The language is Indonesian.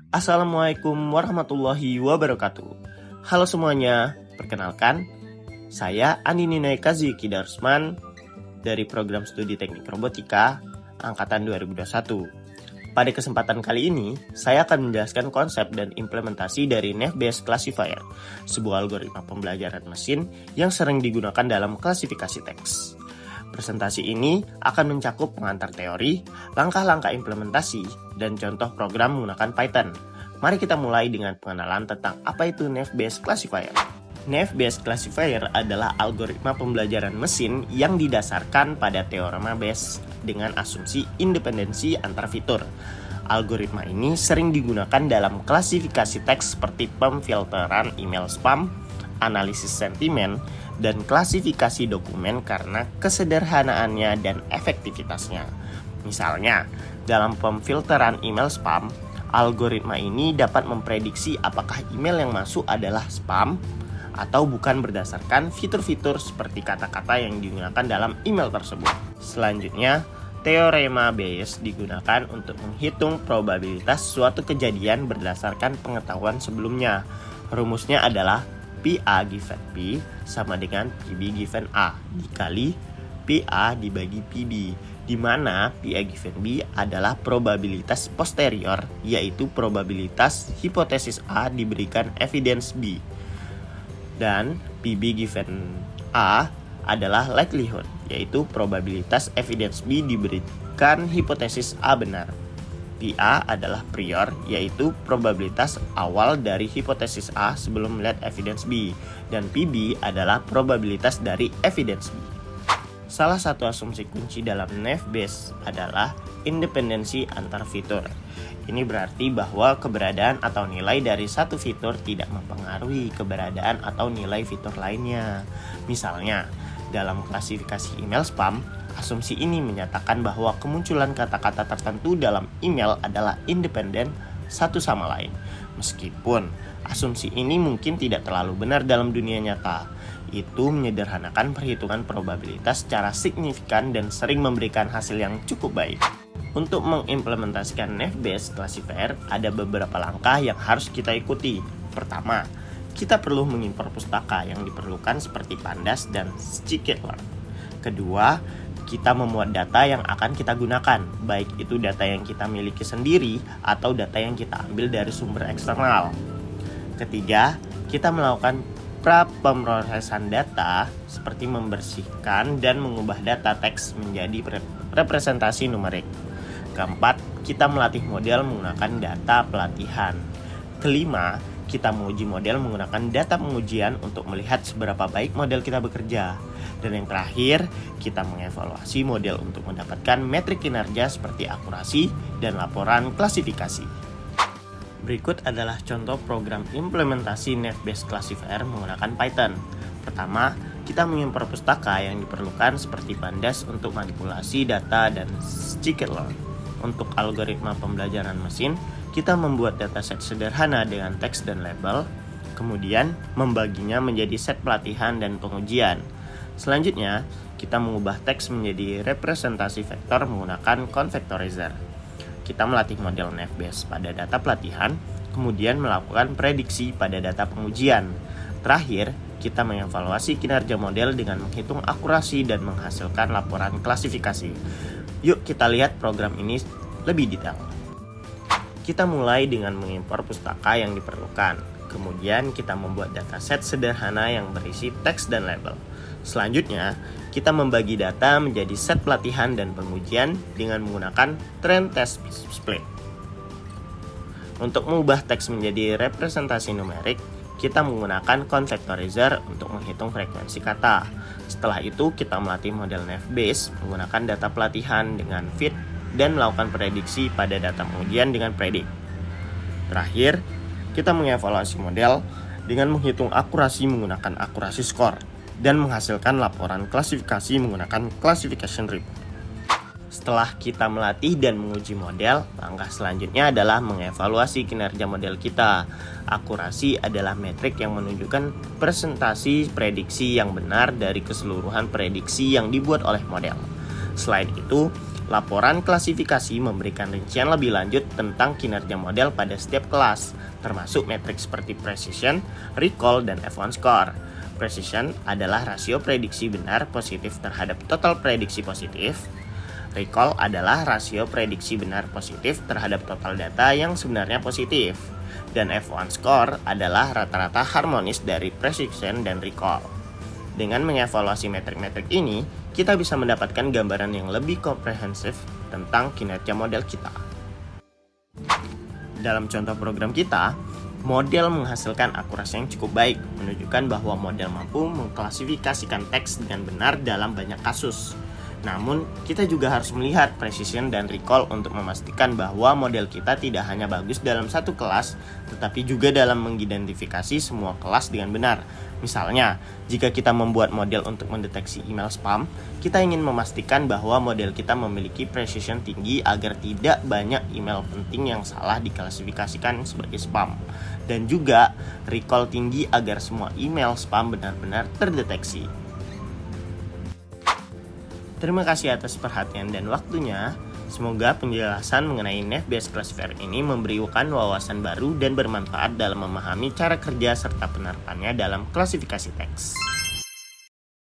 Assalamualaikum warahmatullahi wabarakatuh. Halo semuanya, perkenalkan, saya Andi Ninai Kazuki Darsman dari program studi teknik robotika angkatan 2021. Pada kesempatan kali ini, saya akan menjelaskan konsep dan implementasi dari Naive-Bayes Classifier, sebuah algoritma pembelajaran mesin yang sering digunakan dalam klasifikasi teks. Presentasi ini akan mencakup pengantar teori, langkah-langkah implementasi, dan contoh program menggunakan Python. Mari kita mulai dengan pengenalan tentang apa itu Naive-Bayes Classifier. Naive-Bayes Classifier adalah algoritma pembelajaran mesin yang didasarkan pada teorema Bayes dengan asumsi independensi antar fitur. Algoritma ini sering digunakan dalam klasifikasi teks seperti pemfilteran email spam, analisis sentimen, dan klasifikasi dokumen karena kesederhanaannya dan efektivitasnya. Misalnya, dalam pemfilteran email spam, algoritma ini dapat memprediksi apakah email yang masuk adalah spam atau bukan berdasarkan fitur-fitur seperti kata-kata yang digunakan dalam email tersebut. Selanjutnya, teorema Bayes digunakan untuk menghitung probabilitas suatu kejadian berdasarkan pengetahuan sebelumnya. Rumusnya adalah PA given P sama dengan PB given A dikali PA dibagi PB, di mana PA given B adalah probabilitas posterior, yaitu probabilitas hipotesis A diberikan evidence B, dan PB given A adalah likelihood, yaitu probabilitas evidence B diberikan hipotesis A benar. PA adalah prior, yaitu probabilitas awal dari hipotesis A sebelum melihat evidence B, dan PB adalah probabilitas dari evidence B. Salah satu asumsi kunci dalam Naive-Bayes adalah independensi antar fitur. Ini berarti bahwa keberadaan atau nilai dari satu fitur tidak mempengaruhi keberadaan atau nilai fitur lainnya. Misalnya, dalam klasifikasi email spam, asumsi ini menyatakan bahwa kemunculan kata-kata tertentu dalam email adalah independen satu sama lain. Meskipun asumsi ini mungkin tidak terlalu benar dalam dunia nyata, itu menyederhanakan perhitungan probabilitas secara signifikan dan sering memberikan hasil yang cukup baik. Untuk mengimplementasikan Naive-Bayes Classifier, ada beberapa langkah yang harus kita ikuti. Pertama, kita perlu mengimpor pustaka yang diperlukan seperti Pandas dan Scikit-learn. Kedua, kita memuat data yang akan kita gunakan, baik itu data yang kita miliki sendiri atau data yang kita ambil dari sumber eksternal. Ketiga, kita melakukan pra-pemrosesan data seperti membersihkan dan mengubah data teks menjadi representasi numerik. Keempat, kita melatih model menggunakan data pelatihan. Kelima, kita menguji model menggunakan data pengujian untuk melihat seberapa baik model kita bekerja. Dan yang terakhir, kita mengevaluasi model untuk mendapatkan metrik kinerja seperti akurasi dan laporan klasifikasi. Berikut adalah contoh program implementasi Naive-Bayes Classifier menggunakan Python. Pertama, kita mengimpor pustaka yang diperlukan seperti Pandas untuk manipulasi data dan Scikit-learn. Untuk algoritma pembelajaran mesin, kita membuat dataset sederhana dengan teks dan label, kemudian membaginya menjadi set pelatihan dan pengujian. Selanjutnya, kita mengubah teks menjadi representasi vektor menggunakan convectorizer. Kita melatih model Naive-Bayes pada data pelatihan, kemudian melakukan prediksi pada data pengujian. Terakhir, kita mengevaluasi kinerja model dengan menghitung akurasi dan menghasilkan laporan klasifikasi. Yuk kita lihat program ini lebih detail. Kita mulai dengan mengimpor pustaka yang diperlukan. Kemudian kita membuat dataset sederhana yang berisi teks dan label. Selanjutnya, kita membagi data menjadi set pelatihan dan pengujian dengan menggunakan trend test split. Untuk mengubah teks menjadi representasi numerik, kita menggunakan convectorizer untuk menghitung frekuensi kata. Setelah itu, kita melatih model Naive-Bayes menggunakan data pelatihan dengan fit dan melakukan prediksi pada data pengujian dengan predict. Terakhir, kita mengevaluasi model dengan menghitung akurasi menggunakan akurasi score dan menghasilkan laporan klasifikasi menggunakan classification report. Setelah kita melatih dan menguji model, langkah selanjutnya adalah mengevaluasi kinerja model kita. Akurasi adalah metrik yang menunjukkan presentasi prediksi yang benar dari keseluruhan prediksi yang dibuat oleh model. Selain itu, Laporan klasifikasi memberikan rincian lebih lanjut tentang kinerja model pada setiap kelas, termasuk metrik seperti precision, recall, dan F1 score. Precision adalah rasio prediksi benar positif terhadap total prediksi positif. Recall adalah rasio prediksi benar positif terhadap total data yang sebenarnya positif. Dan F1 score adalah rata-rata harmonis dari precision dan recall. Dengan mengevaluasi metrik-metrik ini, kita bisa mendapatkan gambaran yang lebih komprehensif tentang kinerja model kita. Dalam contoh program kita, model menghasilkan akurasi yang cukup baik, menunjukkan bahwa model mampu mengklasifikasikan teks dengan benar dalam banyak kasus. Namun, kita juga harus melihat precision dan recall untuk memastikan bahwa model kita tidak hanya bagus dalam satu kelas, tetapi juga dalam mengidentifikasi semua kelas dengan benar. Misalnya, jika kita membuat model untuk mendeteksi email spam, kita ingin memastikan bahwa model kita memiliki precision tinggi agar tidak banyak email penting yang salah diklasifikasikan sebagai spam. Dan juga recall tinggi agar semua email spam benar-benar terdeteksi. Terima kasih atas perhatian dan waktunya. Semoga penjelasan mengenai Naive-Bayes Classifier ini memberikan wawasan baru dan bermanfaat dalam memahami cara kerja serta penerapannya dalam klasifikasi teks.